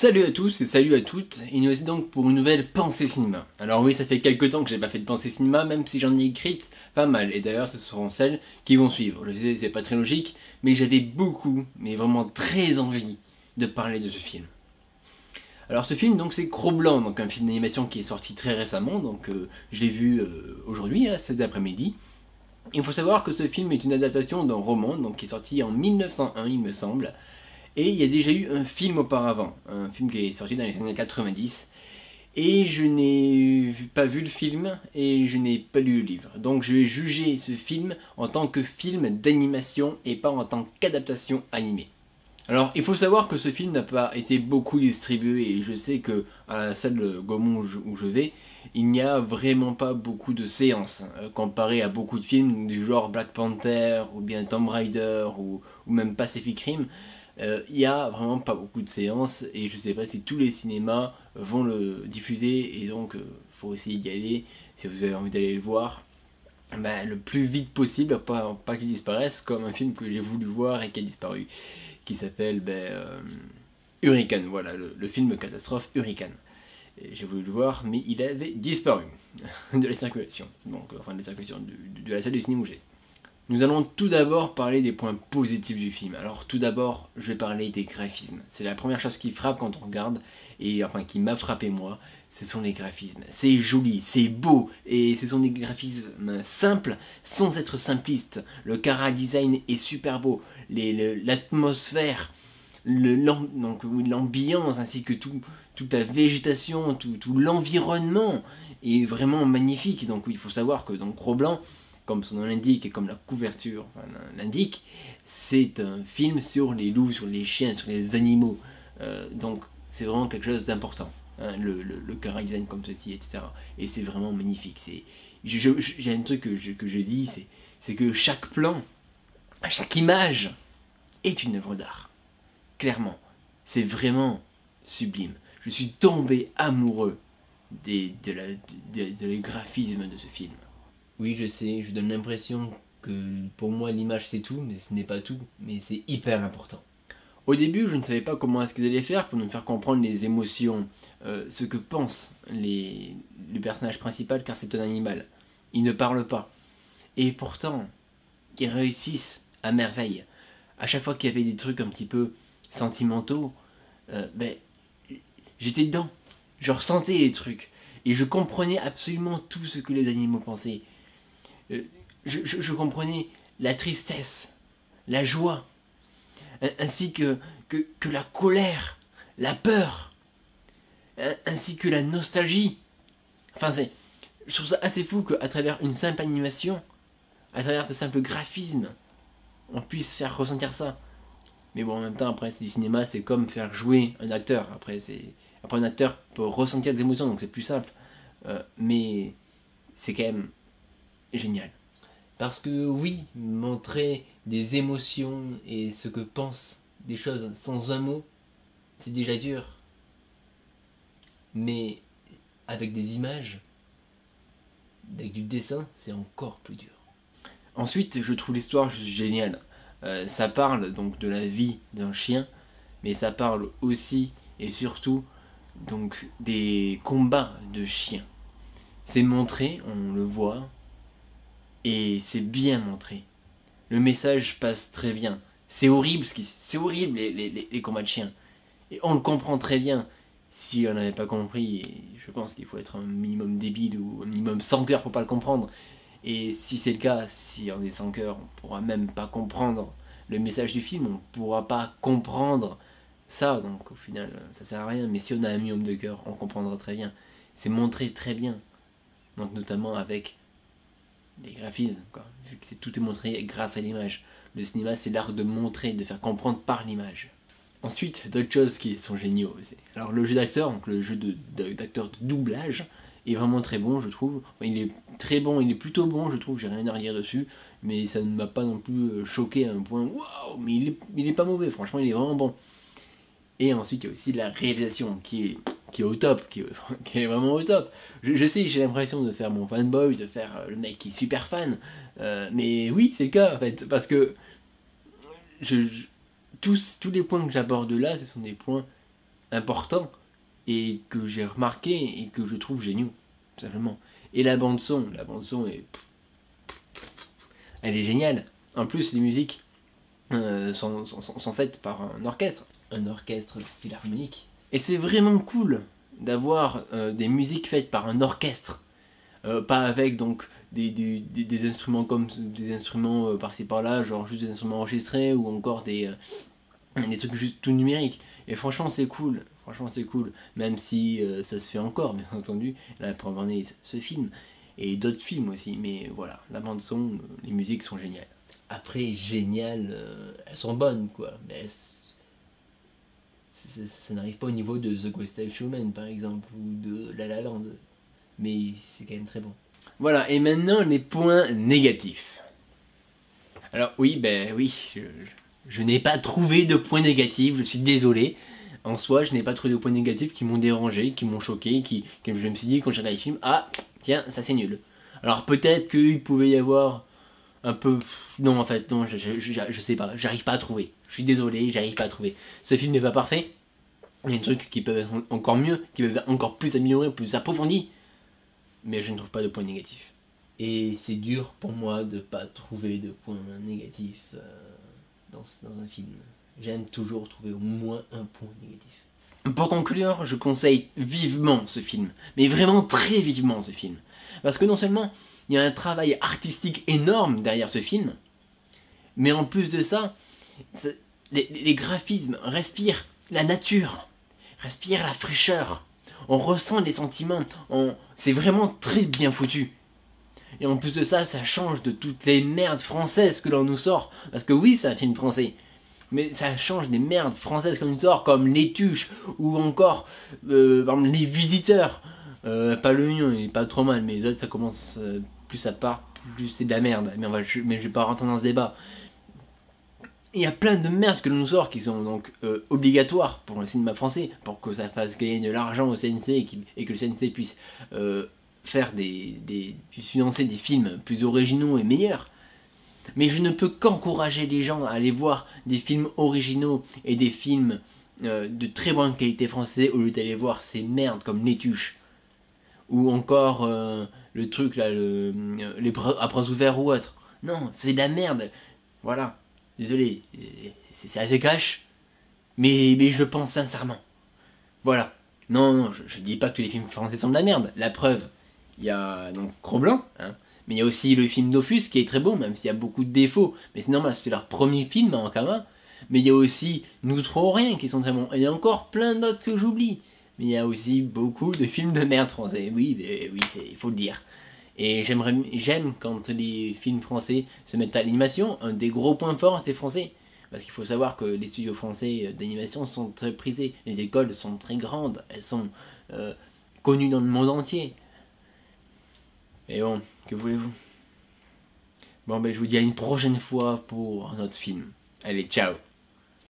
Salut à tous et salut à toutes, et nous voici donc pour une nouvelle pensée cinéma. Alors oui, ça fait quelques temps que j'ai pas fait de pensée cinéma, même si j'en ai écrite pas mal, et d'ailleurs ce seront celles qui vont suivre. Je sais, c'est pas très logique, mais j'avais beaucoup, mais vraiment très envie de parler de ce film. Alors ce film donc c'est Cro-Blanc, donc un film d'animation qui est sorti très récemment, donc je l'ai vu aujourd'hui, là, cet après-midi. Il faut savoir que ce film est une adaptation d'un roman, donc qui est sorti en 1901 il me semble, et il y a déjà eu un film auparavant, un film qui est sorti dans les années 90. Et je n'ai pas vu le film et je n'ai pas lu le livre. Donc je vais juger ce film en tant que film d'animation et pas en tant qu'adaptation animée. Alors il faut savoir que ce film n'a pas été beaucoup distribué et je sais que à la salle de Gaumont où je vais, il n'y a vraiment pas beaucoup de séances comparé à beaucoup de films du genre Black Panther ou bien Tomb Raider ou même Pacific Rim. Il y a vraiment pas beaucoup de séances et je sais pas si tous les cinémas vont le diffuser et donc faut essayer d'y aller si vous avez envie d'aller le voir le plus vite possible, pas qu'il disparaisse comme un film que j'ai voulu voir et qui a disparu, qui s'appelle Hurricane, voilà le film catastrophe Hurricane. J'ai voulu le voir mais il avait disparu de la circulation, donc enfin de la circulation de la salle du cinéma où j'ai. Nous allons tout d'abord parler des points positifs du film. Alors tout d'abord, je vais parler des graphismes. C'est la première chose qui frappe quand on regarde, et enfin qui m'a frappé moi, ce sont les graphismes. C'est joli, c'est beau, et ce sont des graphismes simples sans être simplistes. Le chara-design est super beau, l'atmosphère, l'ambiance ainsi que toute la végétation, tout l'environnement est vraiment magnifique. Donc il faut savoir que dans Cro-Blanc, comme son nom l'indique et comme la couverture l'indique, c'est un film sur les loups, sur les chiens, sur les animaux. Donc c'est vraiment quelque chose d'important, hein, le chara design comme ceci, etc. Et c'est vraiment magnifique. J'ai un truc que je dis, c'est que chaque plan, chaque image est une œuvre d'art. Clairement, c'est vraiment sublime. Je suis tombé amoureux des graphismes de ce film. Oui, je sais, je donne l'impression que pour moi l'image c'est tout, mais ce n'est pas tout, mais c'est hyper important. Au début, je ne savais pas comment est-ce qu'ils allaient faire pour nous faire comprendre les émotions, ce que pense le personnage principal, car c'est un animal. Il ne parle pas. Et pourtant, ils réussissent à merveille. À chaque fois qu'il y avait des trucs un petit peu sentimentaux, j'étais dedans. Je ressentais les trucs. Et je comprenais absolument tout ce que les animaux pensaient. Je comprenais la tristesse, la joie, ainsi que la colère, la peur, ainsi que la nostalgie. Enfin, je trouve ça assez fou qu'à travers une simple animation, à travers de simples graphismes, on puisse faire ressentir ça. Mais bon, en même temps, après, c'est du cinéma, c'est comme faire jouer un acteur. Après, un acteur peut ressentir des émotions, donc c'est plus simple. Mais c'est quand même génial. Parce que oui, montrer des émotions et ce que pensent des choses sans un mot, c'est déjà dur. Mais avec des images, avec du dessin, c'est encore plus dur. Ensuite, je trouve l'histoire juste géniale. Ça parle donc de la vie d'un chien, mais ça parle aussi et surtout donc des combats de chiens. C'est montré, on le voit, et c'est bien montré. Le message passe très bien. C'est horrible, les combats de chiens. Et on le comprend très bien. Si on n'avait pas compris, je pense qu'il faut être un minimum débile ou un minimum sans cœur pour pas le comprendre. Et si c'est le cas, si on est sans cœur, on pourra même pas comprendre le message du film, on pourra pas comprendre ça. Donc au final, ça sert à rien. Mais si on a un minimum de cœur, on comprendra très bien. C'est montré très bien. Donc notamment avec les graphismes, quoi. Vu que tout est montré grâce à l'image. Le cinéma, c'est l'art de montrer, de faire comprendre par l'image. Ensuite, d'autres choses qui sont géniaux aussi. Alors le jeu d'acteur, donc le jeu d'acteur de doublage, est vraiment très bon, je trouve. Enfin, il est très bon, il est plutôt bon, je trouve, j'ai rien à redire dessus. Mais ça ne m'a pas non plus choqué à un point, waouh, mais il est pas mauvais, franchement, il est vraiment bon. Et ensuite, il y a aussi la réalisation qui est au top, qui est vraiment au top. Je sais, j'ai l'impression de faire mon fanboy, de faire le mec qui est super fan. Mais oui, c'est le cas, en fait. Parce que tous les points que j'aborde là, ce sont des points importants et que j'ai remarqué et que je trouve géniaux, tout simplement. Et la bande son est, elle est géniale. En plus, les musiques sont faites par un orchestre philharmonique. Et c'est vraiment cool d'avoir des musiques faites par un orchestre, pas avec donc des instruments comme des instruments par-ci par-là, genre juste des instruments enregistrés ou encore des trucs juste tout numériques. Et franchement c'est cool, même si ça se fait encore, bien entendu. Là, pour avoir ce film et d'autres films aussi, mais voilà, la bande son, les musiques sont géniales. Après, géniales, elles sont bonnes quoi, mais ça n'arrive pas au niveau de The Greatest Showman par exemple ou de La La Land, mais c'est quand même très bon. Voilà, et maintenant les points négatifs. Alors oui, je n'ai pas trouvé de points négatifs, je suis désolé. En soi, je n'ai pas trouvé de points négatifs qui m'ont dérangé, qui m'ont choqué, que je me suis dit quand j'ai regardé le film, ah, tiens, ça c'est nul. Alors peut-être qu'il pouvait y avoir un peu... Non, en fait, non, je sais pas, j'arrive pas à trouver. Je suis désolé, j'arrive pas à trouver. Ce film n'est pas parfait. Il y a des trucs qui peuvent être encore mieux, qui peuvent être encore plus améliorés, plus approfondis. Mais je ne trouve pas de points négatifs. Et c'est dur pour moi de pas trouver de points négatifs dans un film. J'aime toujours trouver au moins un point négatif. Pour conclure, je conseille vivement ce film. Mais vraiment très vivement ce film. Parce que non seulement il y a un travail artistique énorme derrière ce film, mais en plus de ça, les graphismes respirent la nature, respirent la fraîcheur. On ressent les sentiments, c'est vraiment très bien foutu. Et en plus de ça, ça change de toutes les merdes françaises que l'on nous sort. Parce que oui, c'est un film français. Mais ça change des merdes françaises qu'on nous sort, comme Les Tuches, ou encore par exemple, Les Visiteurs. Pas le mien, il est pas trop mal, mais les autres, ça commence plus à part, plus c'est de la merde. Mais je vais pas rentrer dans ce débat. Il y a plein de merdes que l'on nous sort qui sont donc obligatoires pour le cinéma français, pour que ça fasse gagner de l'argent au CNC et que le CNC puisse faire puisse financer des films plus originaux et meilleurs. Mais je ne peux qu'encourager les gens à aller voir des films originaux et des films de très bonne qualité français au lieu d'aller voir ces merdes comme Les Tuches. Ou encore le truc là, les bras à bras ouverts ou autre. Non, c'est de la merde. Voilà. Désolé, c'est assez cash, mais je le pense sincèrement. Voilà. Non, je dis pas que tous les films français sont de la merde. La preuve, il y a donc Cro-Blanc, hein, mais il y a aussi le film Dofus qui est très bon, même s'il y a beaucoup de défauts. Mais c'est normal, c'est leur premier film en commun. Mais il y a aussi Nous trop rien qui sont très bons. Et il y a encore plein d'autres que j'oublie. Mais il y a aussi beaucoup de films de merde français. Oui, il faut le dire. Et j'aime quand les films français se mettent à l'animation. Un des gros points forts des français. Parce qu'il faut savoir que les studios français d'animation sont très prisés. Les écoles sont très grandes. Elles sont connues dans le monde entier. Et bon, que voulez-vous? Bon, je vous dis à une prochaine fois pour un autre film. Allez, ciao!